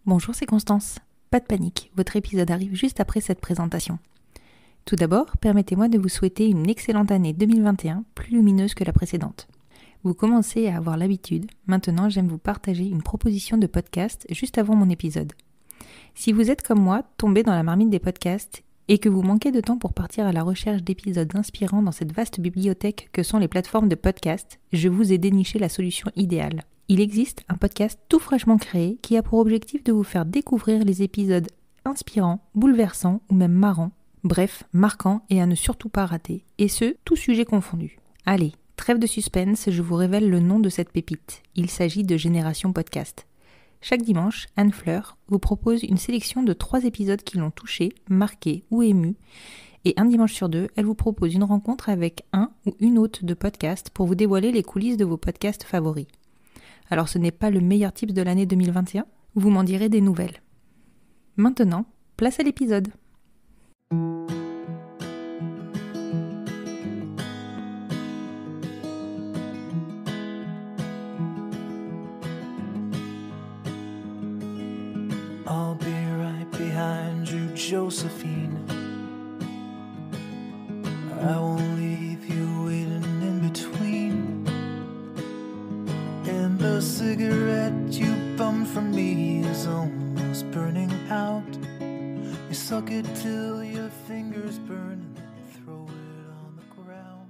Bonjour, c'est Constance. Pas de panique, votre épisode arrive juste après cette présentation. Tout d'abord, permettez-moi de vous souhaiter une excellente année 2021, plus lumineuse que la précédente. Vous commencez à avoir l'habitude, maintenant j'aime vous partager une proposition de podcast juste avant mon épisode. Si vous êtes comme moi, tombé dans la marmite des podcasts et que vous manquez de temps pour partir à la recherche d'épisodes inspirants dans cette vaste bibliothèque que sont les plateformes de podcast, je vous ai déniché la solution idéale. Il existe un podcast tout fraîchement créé qui a pour objectif de vous faire découvrir les épisodes inspirants, bouleversants ou même marrants, bref, marquants et à ne surtout pas rater, et ce, tout sujet confondu. Allez, trêve de suspense, je vous révèle le nom de cette pépite. Il s'agit de Génération Podcast. Chaque dimanche, Anne Fleur vous propose une sélection de 3 épisodes qui l'ont touché, marqué ou ému. Et un dimanche sur 2, elle vous propose une rencontre avec un ou une hôte de podcast pour vous dévoiler les coulisses de vos podcasts favoris. Alors ce n'est pas le meilleur tips de l'année 2021 ? Vous m'en direz des nouvelles. Maintenant, place à l'épisode. I'll be right behind you, Josephine. I won't leave you waiting in between. And the cigarette you bummed from me is almost burning out. You suck it till your fingers burn and then you throw it on the ground.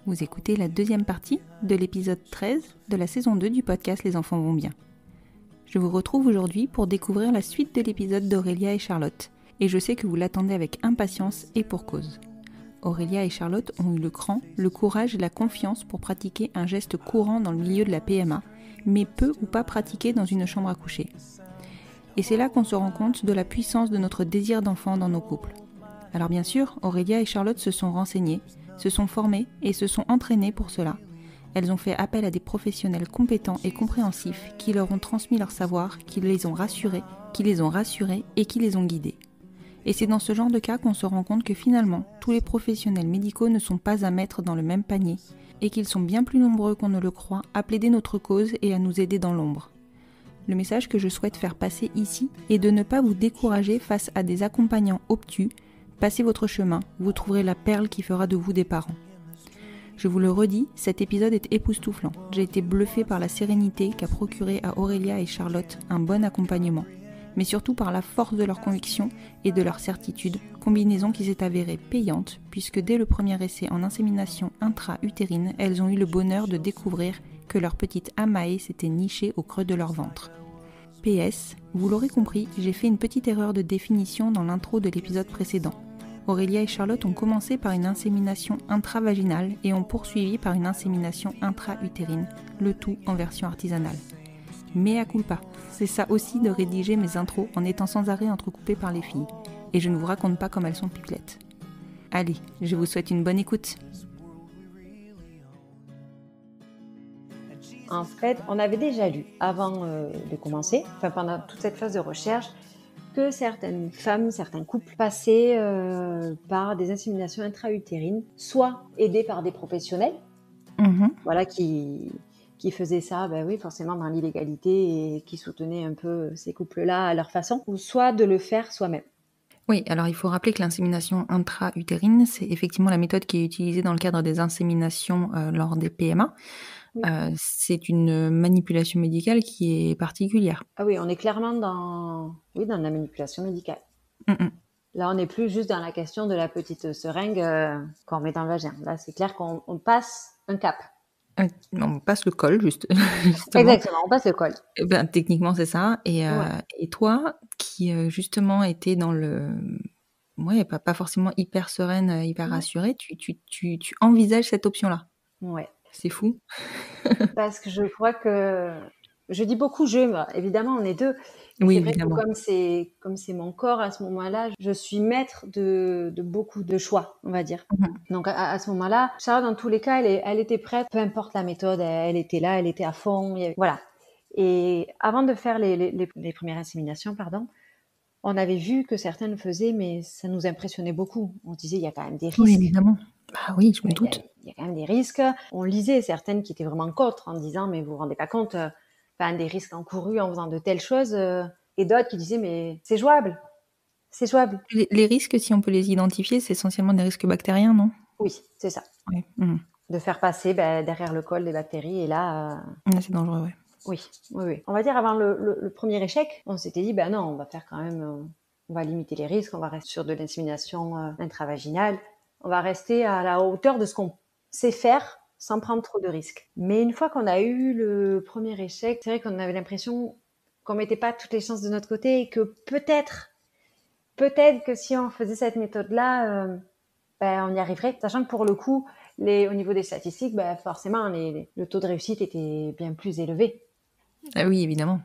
Vous écoutez la deuxième partie de l'épisode 13 de la saison 2 du podcast Les enfants vont bien. Je vous retrouve aujourd'hui pour découvrir la suite de l'épisode d'Aurélia et Charlotte, et je sais que vous l'attendez avec impatience et pour cause. Aurélia et Charlotte ont eu le cran, le courage et la confiance pour pratiquer un geste courant dans le milieu de la PMA, mais peu ou pas pratiqué dans une chambre à coucher. Et c'est là qu'on se rend compte de la puissance de notre désir d'enfant dans nos couples. Alors bien sûr, Aurélia et Charlotte se sont renseignées, se sont formées et se sont entraînées pour cela. Elles ont fait appel à des professionnels compétents et compréhensifs qui leur ont transmis leur savoir, qui les ont rassurés et qui les ont guidés. Et c'est dans ce genre de cas qu'on se rend compte que finalement, tous les professionnels médicaux ne sont pas à mettre dans le même panier et qu'ils sont bien plus nombreux qu'on ne le croit à plaider notre cause et à nous aider dans l'ombre. Le message que je souhaite faire passer ici est de ne pas vous décourager face à des accompagnants obtus. Passez votre chemin, vous trouverez la perle qui fera de vous des parents. Je vous le redis, cet épisode est époustouflant. J'ai été bluffée par la sérénité qu'a procuré à Aurélia et Charlotte un bon accompagnement, mais surtout par la force de leur conviction et de leur certitude, combinaison qui s'est avérée payante, puisque dès le premier essai en insémination intra-utérine, elles ont eu le bonheur de découvrir que leur petite Amae s'était nichée au creux de leur ventre. PS, vous l'aurez compris, j'ai fait une petite erreur de définition dans l'intro de l'épisode précédent. Aurélia et Charlotte ont commencé par une insémination intravaginale et ont poursuivi par une insémination intra-utérine, le tout en version artisanale. Mea culpa, c'est ça aussi de rédiger mes intros en étant sans arrêt entrecoupée par les filles. Et je ne vous raconte pas comme elles sont pipelettes. Allez, je vous souhaite une bonne écoute. En fait, on avait déjà lu, avant de commencer, pendant toute cette phase de recherche, que certaines femmes, certains couples passaient par des inséminations intra-utérines, soit aidées par des professionnels, voilà, qui faisaient ça, oui, forcément dans l'illégalité et qui soutenaient un peu ces couples-là à leur façon, ou soit de le faire soi-même. Oui, alors il faut rappeler que l'insémination intra-utérine, c'est effectivement la méthode qui est utilisée dans le cadre des inséminations lors des PMA. Oui. C'est une manipulation médicale qui est particulière. Ah oui, on est clairement dans la manipulation médicale. Là, on n'est plus juste dans la question de la petite seringue qu'on met dans le vagin. Là, c'est clair qu'on passe un cap. On passe le col, justement. Exactement, on passe le col. Techniquement, c'est ça. Et toi, qui justement était dans le... Ouais, pas forcément hyper sereine, hyper rassurée, tu envisages cette option-là. Ouais. C'est fou. Parce que je crois que... Je dis beaucoup évidemment, on est deux. Oui, c'est vrai évidemment. Que comme c'est mon corps à ce moment-là, je suis maître de beaucoup de choix, on va dire. Donc à ce moment-là, Charlotte, dans tous les cas, elle était prête, peu importe la méthode, elle était là, elle était à fond, voilà. Et avant de faire les premières inséminations, on avait vu que certains le faisaient, mais ça nous impressionnait beaucoup. On se disait, il y a quand même des risques. Oui, évidemment. Ah oui, je me doute. Il y a quand même des risques. On lisait certaines qui étaient vraiment contre en disant, mais vous vous rendez pas compte, des risques encourus en faisant de telles choses. Et d'autres qui disaient, mais c'est jouable. C'est jouable. Les risques, si on peut les identifier, c'est essentiellement des risques bactériens, non? Oui, c'est ça. Ouais. Mhm. De faire passer derrière le col des bactéries. Et là, Ouais, c'est dangereux, ouais. oui. On va dire avant le premier échec, on s'était dit, non, on va faire quand même, on va limiter les risques, on va rester sur de l'insémination intravaginale, on va rester à la hauteur de ce qu'on sait faire sans prendre trop de risques. Mais une fois qu'on a eu le premier échec, c'est vrai qu'on avait l'impression qu'on mettait pas toutes les chances de notre côté et que peut-être que si on faisait cette méthode-là, on y arriverait, sachant que pour le coup, au niveau des statistiques, forcément, le taux de réussite était bien plus élevé. Ah oui, évidemment.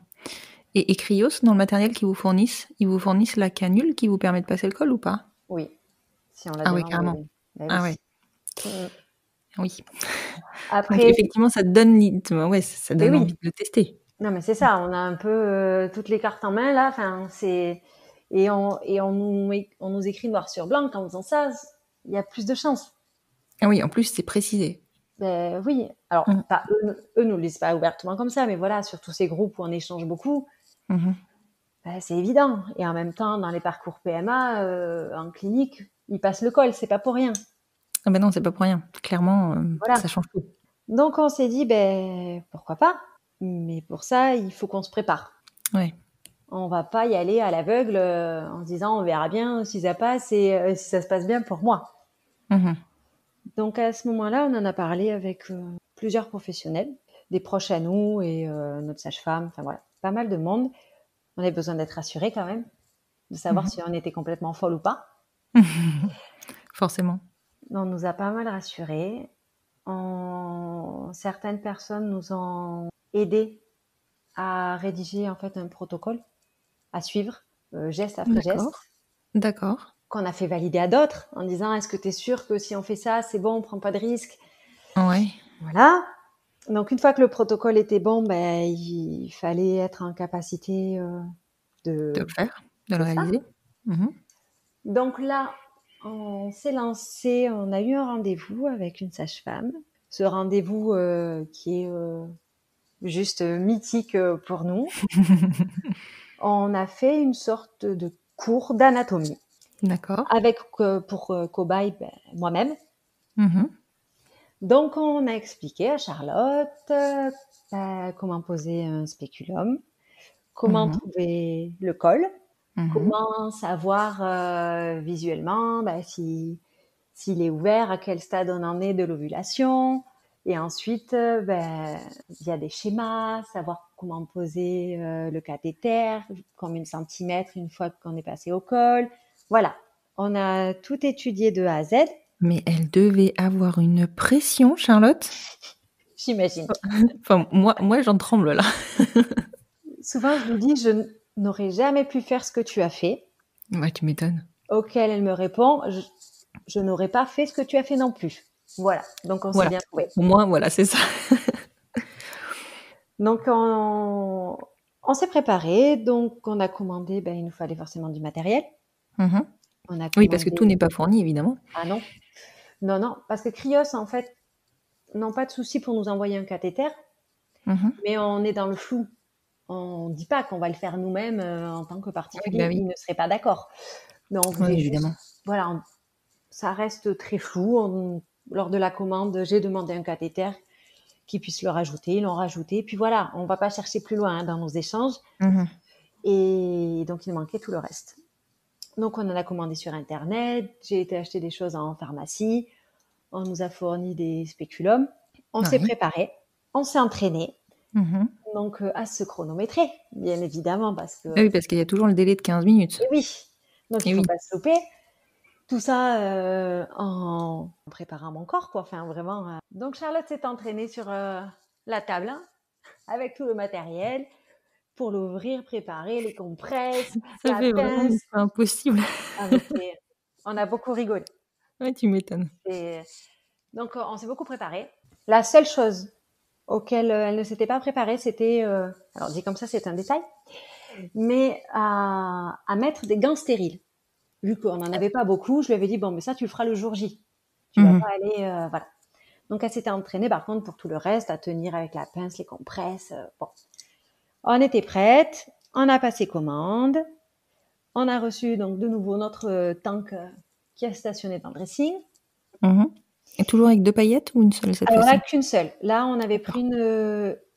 Et Cryos, dans le matériel qu'ils vous fournissent, ils vous fournissent la canule qui vous permet de passer le col ou pas? Oui, si on la Ah oui, demande. carrément. Oui. Ah ouais. Mm. Oui. Après, donc effectivement, ça te donne, ça donne envie de le tester. Non, mais c'est ça, on a un peu toutes les cartes en main là. Enfin, et on nous écrit noir sur blanc qu'en faisant ça, il y a plus de chances. Ah oui, en plus c'est précisé. Oui, alors pas eux nous le disent pas ouvertement comme ça, mais voilà, sur tous ces groupes où on échange beaucoup, c'est évident. Et en même temps, dans les parcours PMA, en clinique, ils passent le col, c'est pas pour rien. Ah ben non, c'est pas pour rien. Clairement, Voilà. ça change tout. Donc on s'est dit, pourquoi pas? Mais pour ça, il faut qu'on se prépare. Ouais. On va pas y aller à l'aveugle en se disant on verra bien si ça passe et si ça se passe bien pour moi. Donc à ce moment-là, on en a parlé avec plusieurs professionnels, des proches à nous et notre sage-femme, enfin voilà, pas mal de monde. On avait besoin d'être rassurés quand même, de savoir si on était complètement folle ou pas. Forcément. On nous a pas mal rassurés. Certaines personnes nous ont aidés à rédiger en fait un protocole à suivre, geste après geste. D'accord. Qu'on a fait valider à d'autres en disant est-ce que tu es sûr que si on fait ça, c'est bon, on prend pas de risque. Ouais. Voilà. Donc une fois que le protocole était bon, il fallait être en capacité de le faire, de le réaliser. Donc là, on s'est lancé, on a eu un rendez-vous avec une sage-femme. Ce rendez-vous qui est juste mythique pour nous. On a fait une sorte de cours d'anatomie. D'accord. Avec pour cobaye moi-même. Donc on a expliqué à Charlotte comment poser un spéculum, comment trouver le col, comment savoir visuellement s'il est ouvert, à quel stade on en est de l'ovulation. Et ensuite, il y a des schémas, savoir comment poser le cathéter, combien de centimètres une fois qu'on est passé au col. Voilà, on a tout étudié de A à Z. Mais elle devait avoir une pression, Charlotte. J'imagine. Enfin, moi, j'en tremble là. Souvent, je lui dis, je n'aurais jamais pu faire ce que tu as fait. Ouais, tu m'étonnes. Auquel elle me répond, je n'aurais pas fait ce que tu as fait non plus. Voilà, donc on s'est bien trouvé. Pour moi, voilà, c'est ça. Donc on s'est préparé, donc on a commandé, il nous fallait forcément du matériel. Oui, parce que tout n'est pas fourni, évidemment. Ah non, non, parce que Cryos, en fait, n'ont pas de souci pour nous envoyer un cathéter, mais on est dans le flou. On ne dit pas qu'on va le faire nous-mêmes en tant que particulier, ils ne seraient pas d'accord. Donc, évidemment. Voilà, ça reste très flou. Lors de la commande, j'ai demandé un cathéter qui puisse le rajouter, ils l'ont rajouté. Puis voilà, on ne va pas chercher plus loin dans nos échanges. Et donc, il manquait tout le reste. Donc, on en a commandé sur Internet. J'ai été acheter des choses en pharmacie. On nous a fourni des spéculums. On s'est préparé. On s'est entraîné. Donc, à se chronométrer, bien évidemment, parce que... Oui, parce qu'il y a toujours le délai de 15 minutes. Et oui. Donc, il ne faut pas se louper. Tout ça en préparant mon corps, quoi. Enfin, vraiment. Donc, Charlotte s'est entraînée sur la table, avec tout le matériel, pour l'ouvrir, préparer les compresses, ça fait vraiment impossible. On a beaucoup rigolé. Ouais, tu m'étonnes. Donc, on s'est beaucoup préparé. La seule chose auquel elle ne s'était pas préparée, c'était, alors dit comme ça, c'est un détail, mais à mettre des gants stériles. Vu qu'on n'en avait pas beaucoup, je lui avais dit, bon, mais ça, tu le feras le jour J. Tu vas pas aller, voilà. Donc, elle s'était entraînée, par contre, pour tout le reste, à tenir avec la pince, les compresses. Bon. On était prête. On a passé commande. On a reçu donc de nouveau notre tank qui est stationné dans le dressing. Et toujours avec 2 paillettes ou une seule cette Alors fois-ci? là, qu'une seule. Là, on avait D'accord. pris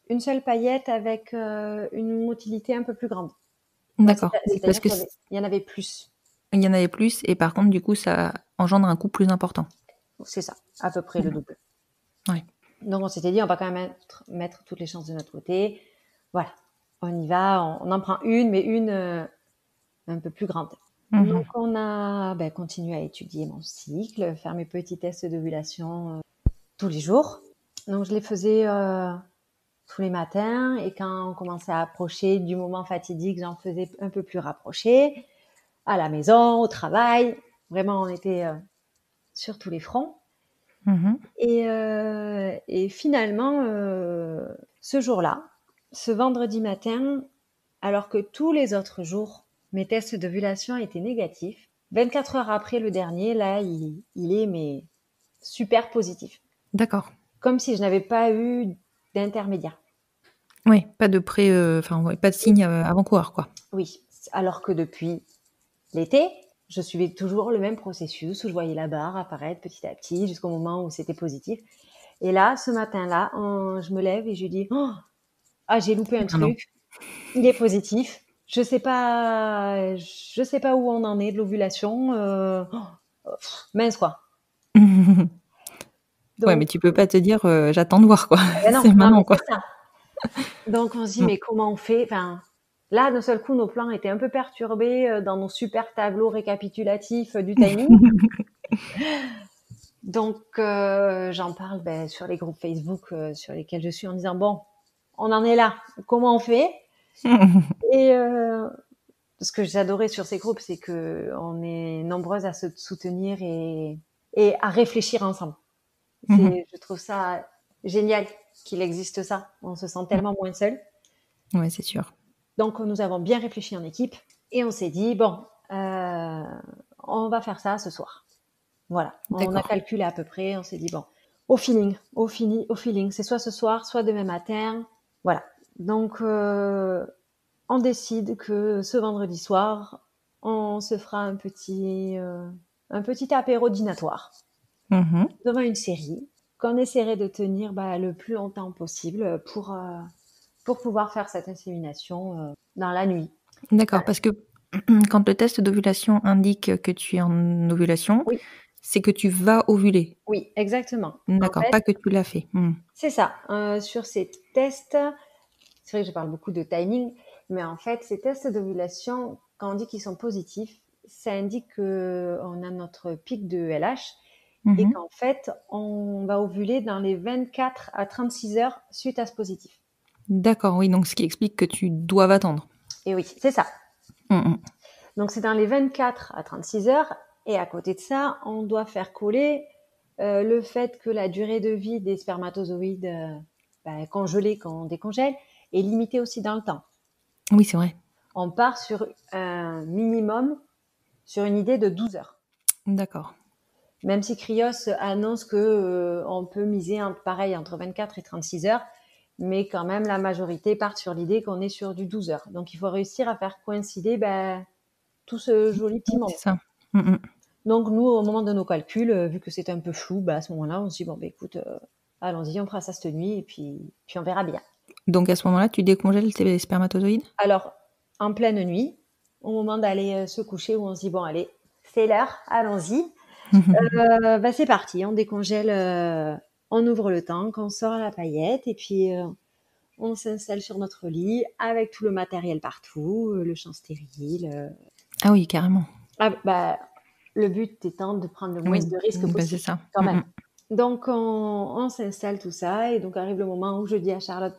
une seule paillette avec une motilité un peu plus grande. D'accord. Oui, parce C'est-à-dire que qu'il y en avait plus. il y en avait plus et par contre, du coup, ça engendre un coût plus important. C'est ça, à peu près le double. Ouais. Donc, on s'était dit, on va quand même mettre toutes les chances de notre côté. Voilà, on y va, on en prend une, mais une un peu plus grande. Donc, on a continué à étudier mon cycle, faire mes petits tests d'ovulation tous les jours. Donc, je les faisais tous les matins et quand on commençait à approcher du moment fatidique, j'en faisais un peu plus rapproché, à la maison, au travail. Vraiment, on était sur tous les fronts. Et finalement, ce jour-là, ce vendredi matin, alors que tous les autres jours, mes tests d'ovulation étaient négatifs, 24 heures après le dernier, là, il est super positif. D'accord. Comme si je n'avais pas eu d'intermédiaire. Oui, pas de pas de signe avant-coureur, quoi. Oui, alors que depuis l'été, je suivais toujours le même processus où je voyais la barre apparaître petit à petit jusqu'au moment où c'était positif. Et là, ce matin-là, je me lève et je dis j'ai loupé un truc. Il est positif. Je sais pas où on en est de l'ovulation. Mince quoi. Ouais, mais tu peux pas te dire j'attends de voir quoi. Non, C'est maintenant mais quoi. c'est ça. Donc on se dit mais comment on fait? Enfin, là d'un seul coup nos plans étaient un peu perturbés dans nos super tableaux récapitulatifs du timing. Donc j'en parle sur les groupes Facebook sur lesquels je suis en disant bon, on en est là. Comment on fait? Et ce que j'adorais sur ces groupes, c'est que on est nombreuses à se soutenir et à réfléchir ensemble. Je trouve ça génial qu'il existe ça. On se sent tellement moins seul. Ouais, c'est sûr. Donc nous avons bien réfléchi en équipe et on s'est dit bon, on va faire ça ce soir. Voilà. On a calculé à peu près. On s'est dit bon, au feeling. C'est soit ce soir, soit demain matin. Voilà. Donc on décide que ce vendredi soir, on se fera un petit apéro dînatoire devant une série qu'on essaierait de tenir le plus longtemps possible pour pouvoir faire cette insémination dans la nuit. D'accord, parce que quand le test d'ovulation indique que tu es en ovulation, oui, c'est que tu vas ovuler. Oui, exactement. D'accord, pas que tu l'as fait. C'est ça. Sur ces tests, c'est vrai que je parle beaucoup de timing, mais en fait, ces tests d'ovulation, quand on dit qu'ils sont positifs, ça indique qu'on a notre pic de LH et qu'en fait, on va ovuler dans les 24 à 36 heures suite à ce positif. D'accord, oui, donc ce qui explique que tu dois attendre. Et oui, c'est ça. Donc, c'est dans les 24 à 36 heures et à côté de ça, on doit faire coller le fait que la durée de vie des spermatozoïdes congelés quand on décongèle est limitée aussi dans le temps. Oui, c'est vrai. On part sur un minimum, sur une idée de 12 heures. D'accord. Même si Cryos annonce qu'on peut miser entre 24 et 36 heures, mais quand même la majorité part sur l'idée qu'on est sur du 12 heures. Donc il faut réussir à faire coïncider tout ce joli petit monde. C'est ça. Donc nous, au moment de nos calculs, vu que c'était un peu flou, à ce moment-là, on se dit bon, écoute, allons-y, on fera ça cette nuit et puis on verra bien. Donc à ce moment-là, tu décongèles tes spermatozoïdes? Alors, en pleine nuit, au moment d'aller se coucher, où on se dit bon, allez, c'est l'heure, allons-y. C'est parti, on décongèle, on ouvre le tank, on sort la paillette et puis on s'installe sur notre lit avec tout le matériel partout, le champ stérile. Ah oui, carrément. Le but étant de prendre le moins de risques possible. C'est ça. Quand même. Donc, on s'installe tout ça et donc arrive le moment où je dis à Charlotte,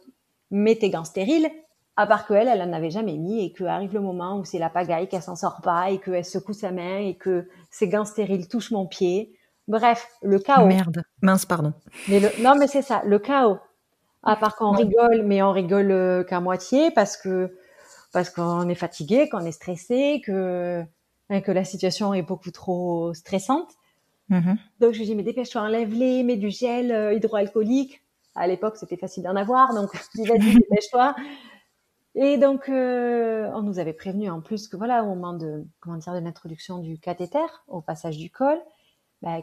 mets tes gants stériles, à part qu'elle en avait jamais mis et qu'arrive le moment où c'est la pagaille, qu'elle s'en sort pas et qu'elle secoue sa main et que ses gants stériles touchent mon pied. Bref, le chaos. Merde, mince, pardon. Non, mais c'est ça, le chaos. À part qu'on rigole, mais on rigole qu'à moitié parce qu'on est fatigué, qu'on est stressé, que la situation est beaucoup trop stressante. Donc je lui dis mais dépêche-toi, enlève-les, mets du gel hydroalcoolique. À l'époque c'était facile d'en avoir, donc je dis vas-y dépêche-toi. Et donc, on nous avait prévenu en plus que voilà, au moment de l'introduction du cathéter, au passage du col,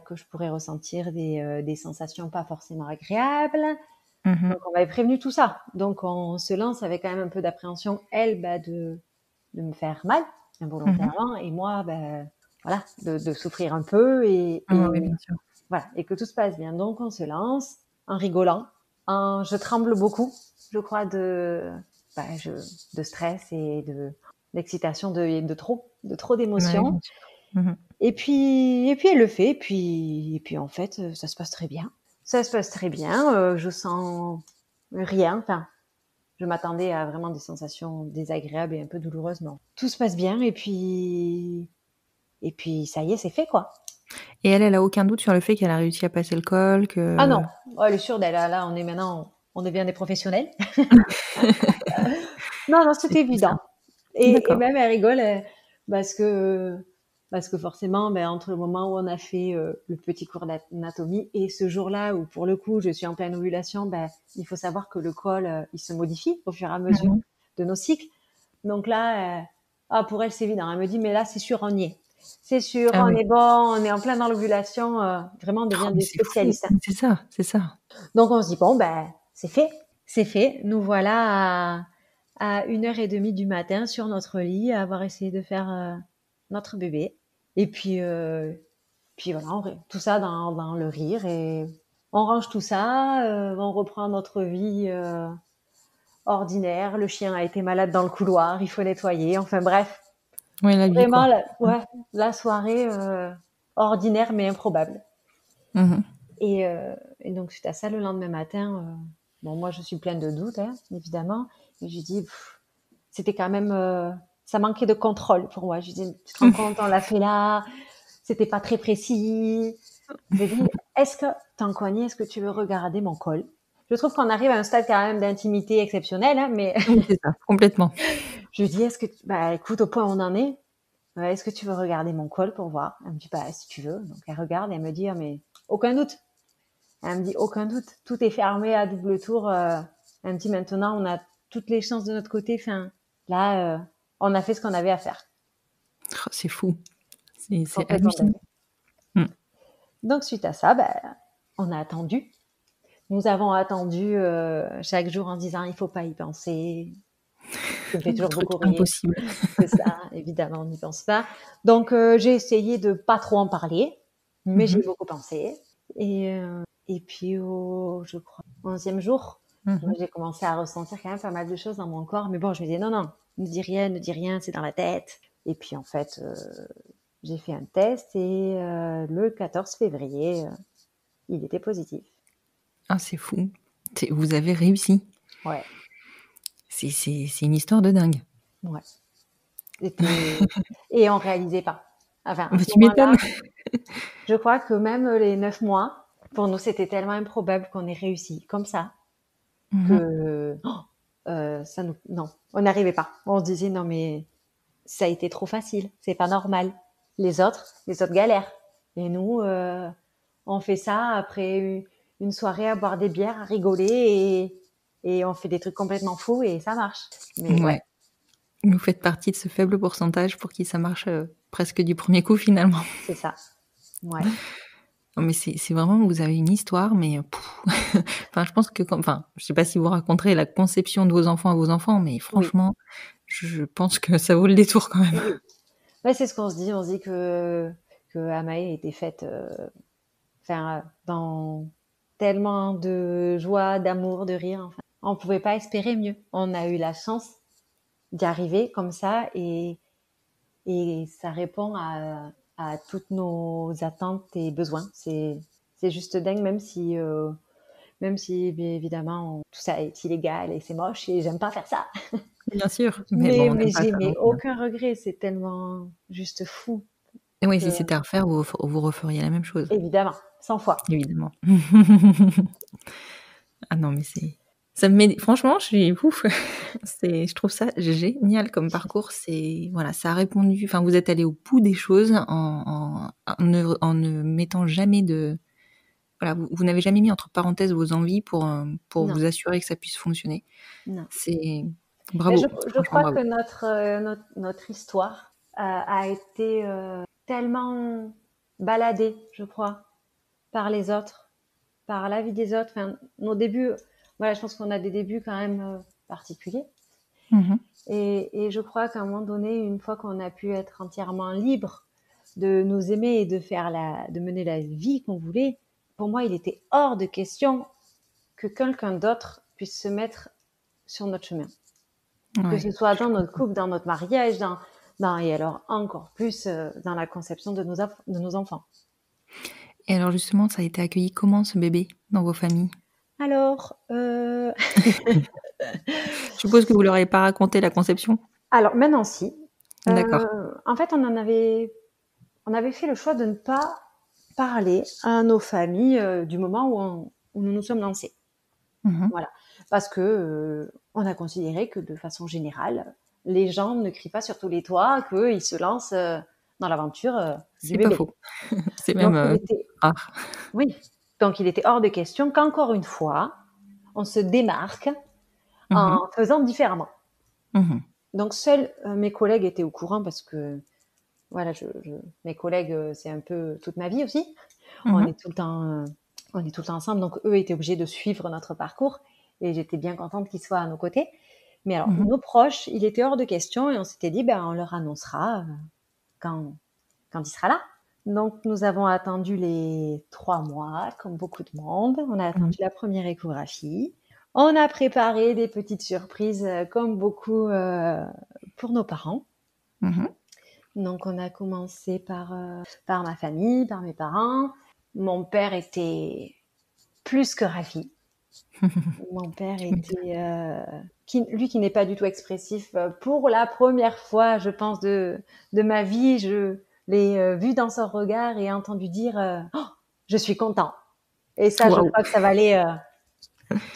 que je pourrais ressentir des sensations pas forcément agréables. Mhm. Donc, on m'avait prévenu tout ça. Donc, on se lance avec quand même un peu d'appréhension, elle, de me faire mal Mhm. involontairement, et moi, voilà, de souffrir un peu Oui, bien sûr. voilà, et que tout se passe bien. Donc, on se lance en rigolant. Je tremble beaucoup, je crois, de stress et d'excitation, de trop Ouais, d'émotions. bien sûr. Mhm. Et puis elle le fait. Et puis en fait, ça se passe très bien. Ça se passe très bien. Je sens rien. Enfin, je m'attendais à vraiment des sensations désagréables et un peu douloureuses. Non, tout se passe bien. Et puis ça y est, c'est fait, quoi. Et elle a aucun doute sur le fait qu'elle a réussi à passer le col, Ah que... non, oh, elle est sûre d'elle. Là, on devient des professionnels. Non, non, C'est c'était comme ça. évident. Et D'accord. même elle rigole, parce que forcément, entre le moment où on a fait le petit cours d'anatomie et ce jour-là où pour le coup je suis en pleine ovulation, il faut savoir que le col il se modifie au fur et à mesure Mhm. de nos cycles. Donc là, pour elle c'est évident. Elle me dit mais là c'est sûr on y est, c'est sûr Ah on oui. est bon, on est en plein dans l'ovulation. Vraiment on Oh, devient mais des c'est fou. spécialistes, hein. Mais c'est ça, c'est ça. Donc on se dit bon c'est fait, c'est fait. Nous voilà à 1h30 du matin sur notre lit à avoir essayé de faire notre bébé. Et puis voilà, tout ça dans le rire, et on range tout ça, on reprend notre vie ordinaire. Le chien a été malade dans le couloir, il faut nettoyer. Enfin bref, Ouais, la vie, vraiment quoi. la soirée ordinaire mais improbable. Mhm. Et donc suite à ça, le lendemain matin, bon moi je suis pleine de doutes, hein, évidemment, et je dis c'était quand même ça manquait de contrôle pour moi. Je dis tu te rends compte, on l'a fait là, c'était pas très précis. J'ai dit est-ce que Tankoni, est-ce que tu veux regarder mon col? Je trouve qu'on arrive à un stade quand même d'intimité exceptionnel, hein, mais Oui, c'est ça, complètement. je lui dis est-ce que écoute, au point où on en est, est-ce que tu veux regarder mon col pour voir? Elle me dit si tu veux. Donc elle regarde et elle me dit mais aucun doute. Elle me dit aucun doute, tout est fermé à double tour. Elle me dit maintenant on a toutes les chances de notre côté. Enfin là, on a fait ce qu'on avait à faire. Oh, c'est fou. C'est Complètement hallucinant. dingue. Mm. Donc suite à ça, on a attendu. Nous avons attendu chaque jour en disant il faut pas y penser. Ça me fait Le toujours truc beaucoup rire. impossible. C'est ça, évidemment, on n'y pense pas. Donc j'ai essayé de pas trop en parler, mais j'ai Mhm. beaucoup pensé. Et puis je crois, au 11e jour, moi, Mhm. j'ai commencé à ressentir quand même pas mal de choses dans mon corps. Mais bon, je me disais non, non, ne dis rien, c'est dans la tête. Et puis en fait, j'ai fait un test et le 14 février, il était positif. Ah, c'est fou. Vous avez réussi. Ouais, C'est une histoire de dingue. ouais. Et on réalisait pas. Enfin, à Bah, ce tu m'étonnes. moment-là, je crois que même les 9 mois, pour nous, c'était tellement improbable qu'on ait réussi comme ça Mhm. que non, on n'arrivait pas. On se disait non mais ça a été trop facile, c'est pas normal. Les autres galèrent. Et nous, on fait ça après une soirée à boire des bières, à rigoler, et on fait des trucs complètement fous et ça marche. Mais ouais, Ouais. Vous faites partie de ce faible pourcentage pour qui ça marche presque du premier coup, finalement. c'est ça. Ouais, Non, mais c'est vraiment, vous avez une histoire, mais enfin, je pense que, enfin, je sais pas si vous raconterez la conception de vos enfants à vos enfants, mais oui, franchement, je pense que ça vaut le détour quand même. oui. Ouais, c'est ce qu'on se dit. On se dit que Amae était faite, enfin, dans tellement de joie, d'amour, de rire. Enfin, on pouvait pas espérer mieux. On a eu la chance d'y arriver comme ça, et ça répond à toutes nos attentes et besoins. C'est juste dingue, même si bien évidemment tout ça est illégal et c'est moche et j'aime pas faire ça. Bien sûr, mais Mais bon, on mais n'aime pas j'ai ça mais non plus, hein. aucun regret. C'est tellement juste fou Et oui, que si c'était à refaire, vous referiez la même chose, évidemment 100 fois. évidemment. Ah non, mais ça me met, franchement, je suis ouf. Je trouve ça génial comme parcours. Voilà, ça a répondu. Enfin, vous êtes allé au bout des choses en ne mettant jamais voilà, vous n'avez jamais mis entre parenthèses vos envies pour Non, vous assurer que ça puisse fonctionner. non. C'est, Mais Bravo, je franchement crois que bravo. notre histoire a été tellement baladée, je crois, par les autres, par la vie des autres. Enfin, nos débuts, voilà, je pense qu'on a des débuts quand même particuliers. Mhm. Et je crois qu'à un moment donné, une fois qu'on a pu être entièrement libre de nous aimer et de mener la vie qu'on voulait, pour moi, il était hors de question que quelqu'un d'autre puisse se mettre sur notre chemin. Que Ouais, ce soit je dans notre comprends. couple, dans notre mariage, et alors encore plus dans la conception de nos enfants. Et alors justement, ça a été accueilli comment ce bébé dans vos familles? Alors, Je suppose que vous leur avez pas raconté la conception? alors maintenant si. D'accord. En fait, on avait fait le choix de ne pas parler à nos familles du moment où nous nous sommes lancés. Mhm. Voilà. Parce que on a considéré que de façon générale, les gens ne crient pas sur tous les toits qu'ils se lancent dans l'aventure du C'est pas bébé. faux. C'est même, Donc il était, rare. oui, donc il était hors de question qu'encore une fois, on se démarque Mhm. en faisant différemment. Mhm. Donc seuls mes collègues étaient au courant parce que voilà, mes collègues, c'est un peu toute ma vie aussi. On Mhm. est tout le temps, on est tout le temps ensemble, donc eux étaient obligés de suivre notre parcours et j'étais bien contente qu'ils soient à nos côtés. Mais alors, Mhm. nos proches, il était hors de question et on s'était dit, ben, on leur annoncera quand, quand il sera là. Donc, nous avons attendu les 3 mois, comme beaucoup de monde. On a Mhm. attendu la première échographie. On a préparé des petites surprises, comme beaucoup, pour nos parents. Mhm. Donc, on a commencé par ma famille, par mes parents. Mon père était plus que ravi. Mon père Tu m'étonnes. était, lui qui n'est pas du tout expressif, pour la première fois, je pense, de ma vie, je l'ai vu dans son regard et entendu dire oh, je suis content. Et ça, je Waouh! crois que ça valait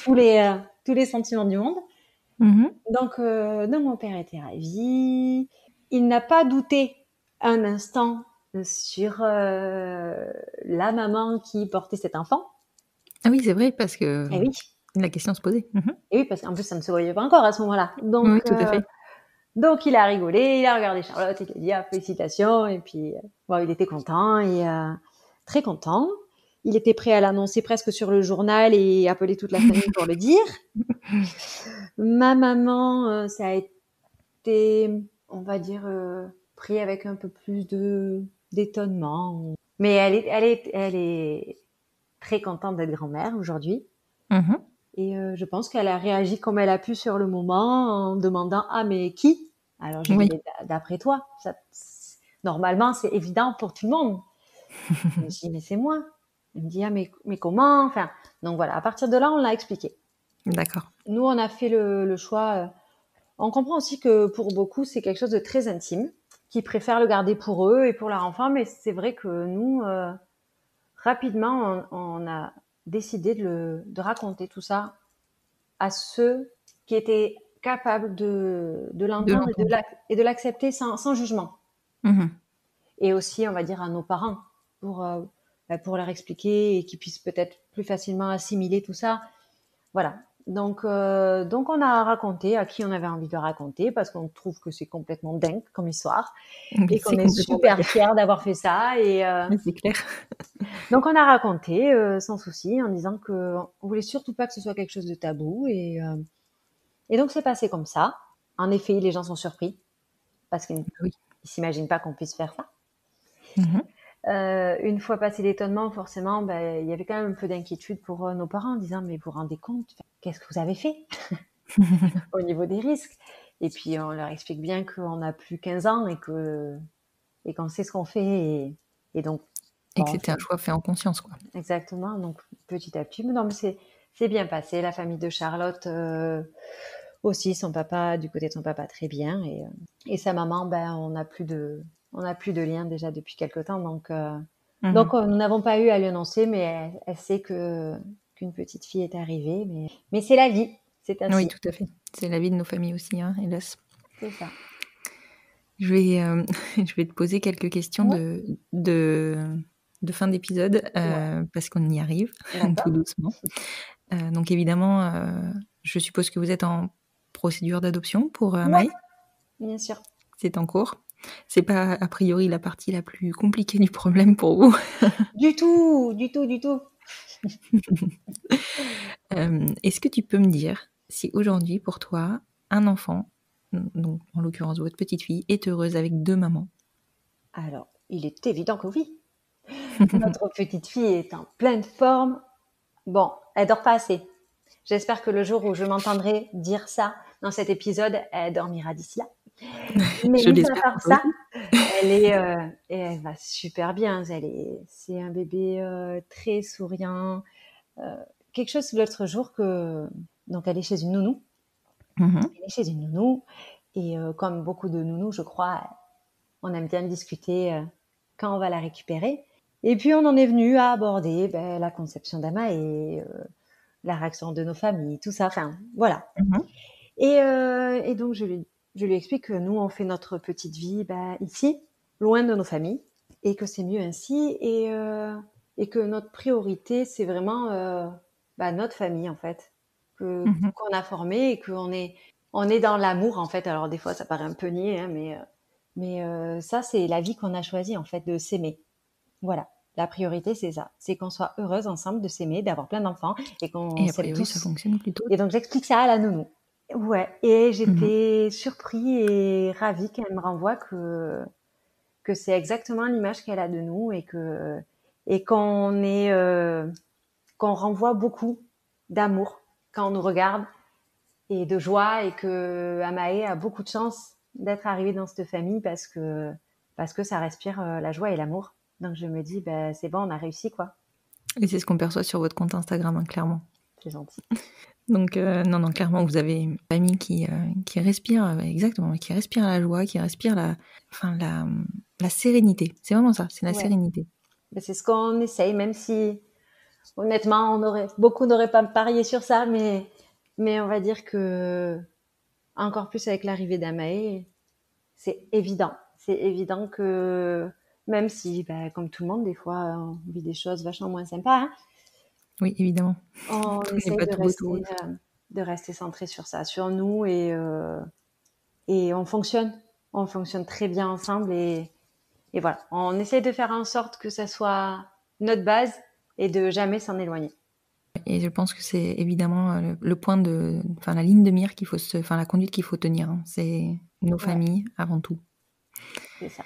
tous les sentiments du monde. Mhm. Donc mon père était ravi. Il n'a pas douté un instant sur la maman qui portait cet enfant. Ah oui, c'est vrai parce que Et oui, la question se posait. Mhm. et oui, parce qu'en plus ça ne se voyait pas encore à ce moment-là. Oui, tout à fait. Donc il a rigolé, il a regardé Charlotte, il a dit ah, félicitations et puis bon, il était content et très content. Il était prêt à l'annoncer presque sur le journal et appeler toute la famille pour le dire. Ma maman, ça a été, on va dire, pris avec un peu plus de d'étonnement. Mais elle est très contente d'être grand-mère aujourd'hui. Mhm. Et je pense qu'elle a réagi comme elle a pu sur le moment en demandant ah mais qui? Alors j'ai dit Oui. mais d'après toi, normalement c'est évident pour tout le monde. Je me suis dit mais c'est moi. Elle me dit ah mais comment? Enfin donc voilà, à partir de là on l'a expliqué. D'accord. Nous on a fait le choix. On comprend aussi que pour beaucoup c'est quelque chose de très intime, qui préfèrent le garder pour eux et pour leur enfant, mais c'est vrai que nous rapidement on a décidé de raconter tout ça à ceux qui étaient capables de De l'entendre l'entendre. et de l'accepter sans jugement. Mhm. Et aussi, on va dire, à nos parents pour leur expliquer et qu'ils puissent peut-être plus facilement assimiler tout ça. Voilà. Donc on a raconté à qui on avait envie de raconter parce qu'on trouve que c'est complètement dingue comme histoire Mais et qu'on c'est est complètement super dingue. fiers d'avoir fait ça. Et Mais c'est clair. donc on a raconté sans souci en disant que on voulait surtout pas que ce soit quelque chose de tabou et donc c'est passé comme ça. En effet, les gens sont surpris parce qu'ils ne Oui. s'imaginent pas qu'on puisse faire ça. Mhm. Une fois passé l'étonnement, forcément, ben, il y avait quand même un peu d'inquiétude pour nos parents en disant mais vous vous rendez compte, qu'est-ce que vous avez fait au niveau des risques? Et puis on leur explique bien qu'on n'a plus 15 ans et qu'on sait ce qu'on fait et donc Et que bon, c'était un choix fait en conscience, quoi. exactement. Donc petit à petit, mais non, mais c'est bien passé. La famille de Charlotte aussi, son papa, du côté de son papa, très bien. Et sa maman, ben, on n'a plus de lien déjà depuis quelque temps. Donc Mhm. nous n'avons pas eu à lui annoncer, mais elle sait qu'une petite fille est arrivée. Mais c'est la vie, c'est Oui, ainsi. tout à fait. C'est la vie de nos familles aussi, hein, hélas. C'est ça. Je vais, je vais te poser quelques questions Ouais, de fin d'épisode, ouais, parce qu'on y arrive tout d'accord. doucement. Donc évidemment, je suppose que vous êtes en procédure d'adoption pour Maë? Bien sûr. C'est en cours. C'est pas a priori la partie la plus compliquée du problème pour vous. Du tout. Est-ce que tu peux me dire si aujourd'hui pour toi un enfant, donc en l'occurrence votre petite fille, est heureuse avec 2 mamans? Alors, il est évident que oui. Notre petite fille est en pleine forme. Bon, elle dort pas assez. J'espère que le jour où je m'entendrai dire ça dans cet épisode, elle dormira d'ici là. Mais Je mis à l'espère part pour toi ça, et elle va super bien. C'est un bébé très souriant. Quelque chose l'autre jour donc elle est chez une nounou. aussi. Elle est chez une nounou et comme beaucoup de nounous, je crois, on aime bien discuter quand on va la récupérer. Et puis on en est venu à aborder la conception d'Ama et la réaction de nos familles, tout ça. Enfin, voilà. Et donc je lui explique que nous on fait notre petite vie ici, loin de nos familles, et que c'est mieux ainsi, et que notre priorité c'est vraiment notre famille en fait, qu'on a formé et qu'on est dans l'amour en fait. Alors des fois ça paraît un peu niais, hein, mais ça c'est la vie qu'on a choisie en fait, de s'aimer. Voilà. La priorité, c'est ça. C'est qu'on soit heureuse ensemble de s'aimer, d'avoir plein d'enfants et qu'on Et a s'aime priori, tous. ça fonctionne plutôt. Et donc, j'explique ça à la nounou. Ouais. Et j'étais surpris et ravie qu'elle me renvoie que c'est exactement l'image qu'elle a de nous et qu'on renvoie beaucoup d'amour quand on nous regarde et de joie, et que Amae a beaucoup de chance d'être arrivée dans cette famille parce que ça respire la joie et l'amour. Donc je me dis, c'est bon, on a réussi, quoi. Et c'est ce qu'on perçoit sur votre compte Instagram, hein, clairement. C'est gentil. Donc non, clairement, vous avez une famille qui respire, exactement, qui respire la joie, qui respire la sérénité. C'est vraiment ça, c'est la sérénité. C'est ce qu'on essaye, même si, honnêtement, beaucoup n'auraient pas parié sur ça, mais on va dire que, encore plus avec l'arrivée d'Amae, c'est évident. C'est évident que, même si, comme tout le monde, des fois, on vit des choses vachement moins sympas, hein, oui, évidemment. on essaye de rester centré sur ça, sur nous, et on fonctionne. On fonctionne très bien ensemble, et voilà. On essaye de faire en sorte que ça soit notre base et de jamais s'en éloigner. Et je pense que c'est évidemment le point la ligne de mire la conduite qu'il faut tenir. Hein. C'est nos familles avant tout. C'est ça.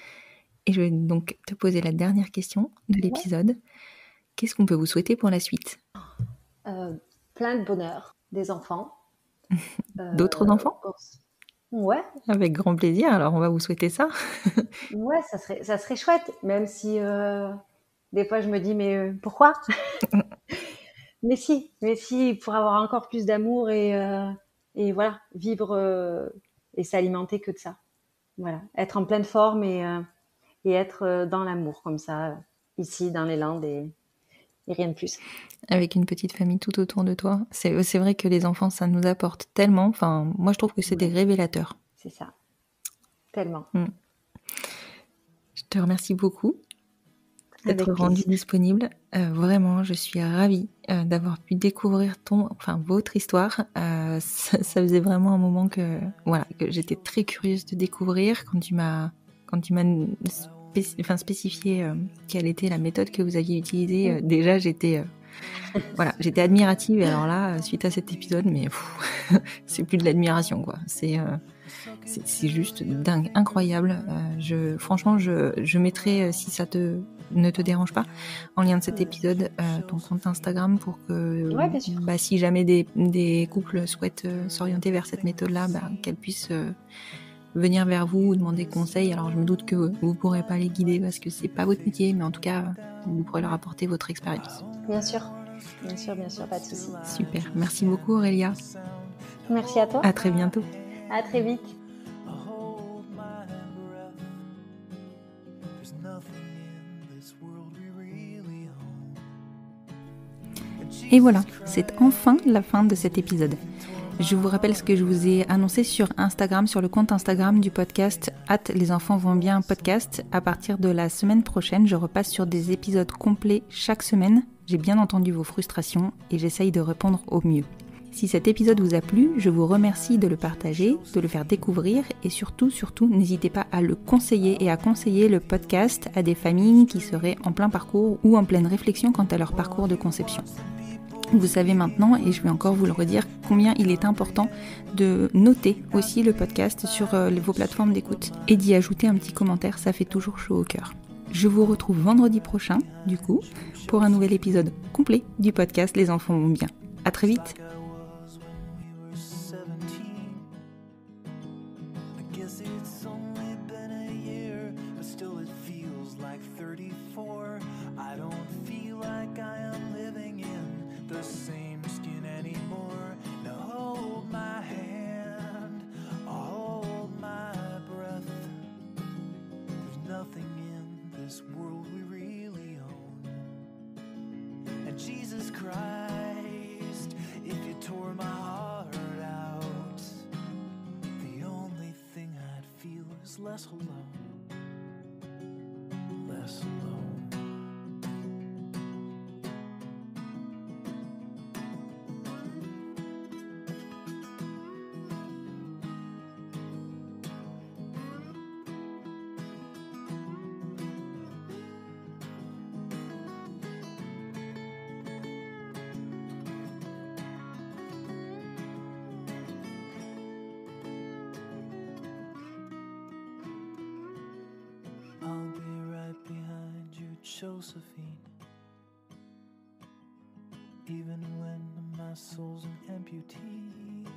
Et je vais donc te poser la dernière question de l'épisode. Qu'est-ce qu'on peut vous souhaiter pour la suite? Plein de bonheur, des enfants. D'autres enfants? Ouais. Avec grand plaisir. Alors, on va vous souhaiter ça. Ouais, ça serait chouette, même si des fois je me dis, mais pourquoi? mais si, pour avoir encore plus d'amour et voilà, vivre et s'alimenter que de ça. Voilà, être en pleine forme et être dans l'amour comme ça, ici dans les Landes, et rien de plus. Avec une petite famille tout autour de toi. C'est vrai que les enfants, ça nous apporte tellement. Enfin, moi, je trouve que c'est des révélateurs. C'est ça. Tellement. Je te remercie beaucoup d'être rendu disponible. Vraiment, je suis ravie d'avoir pu découvrir votre histoire. Ça faisait vraiment un moment que j'étais très curieuse de découvrir quand tu m'as spécifié quelle était la méthode que vous aviez utilisée. Déjà, j'étais admirative. Et alors là, suite à cet épisode, mais c'est plus de l'admiration, quoi. C'est juste dingue, incroyable. Franchement, je mettrai, si ça ne te dérange pas, en lien de cet épisode, ton compte Instagram pour que, si jamais des couples souhaitent s'orienter vers cette méthode-là, qu'elles puissent venir vers vous ou demander conseil. Alors, je me doute que vous ne pourrez pas les guider parce que c'est pas votre métier, mais en tout cas, vous pourrez leur apporter votre expérience. Bien sûr, pas de souci. Super, merci beaucoup Aurélia. Merci à toi. À très bientôt. À très vite. Et voilà, c'est enfin la fin de cet épisode. Je vous rappelle ce que je vous ai annoncé sur Instagram, sur le compte Instagram du podcast @lesenfantsvontsbien podcast. À partir de la semaine prochaine, je repasse sur des épisodes complets chaque semaine. J'ai bien entendu vos frustrations et j'essaye de répondre au mieux. Si cet épisode vous a plu, je vous remercie de le partager, de le faire découvrir et surtout, n'hésitez pas à le conseiller et à conseiller le podcast à des familles qui seraient en plein parcours ou en pleine réflexion quant à leur parcours de conception. Vous savez maintenant, et je vais encore vous le redire, combien il est important de noter aussi le podcast sur vos plateformes d'écoute et d'y ajouter un petit commentaire, ça fait toujours chaud au cœur. Je vous retrouve vendredi prochain, du coup, pour un nouvel épisode complet du podcast Les enfants vont bien. À très vite. Jesus Christ, if you tore my heart out, the only thing I'd feel is less alone, less alone. I'll be right behind you, Josephine. Even when my soul's an amputee,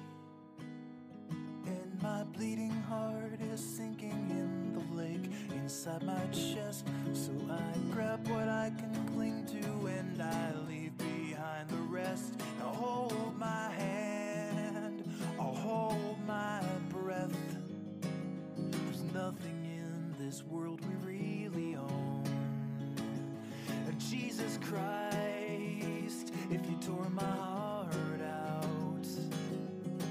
and my bleeding heart is sinking in the lake inside my chest. So I grab what I can cling to and I leave behind the rest. Now hold my hand, I'll hold my breath. There's nothing in this world we really own. And Jesus Christ, if you tore my heart out,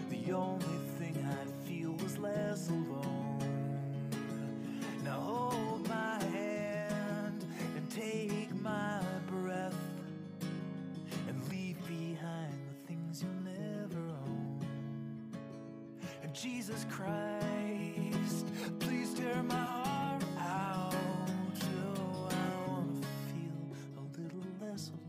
the only thing I'd feel was less alone. Now hold my hand and take my breath and leave behind the things you'll never own. And Jesus Christ, please tear my heart out. Oh, I wanna feel a little less alone.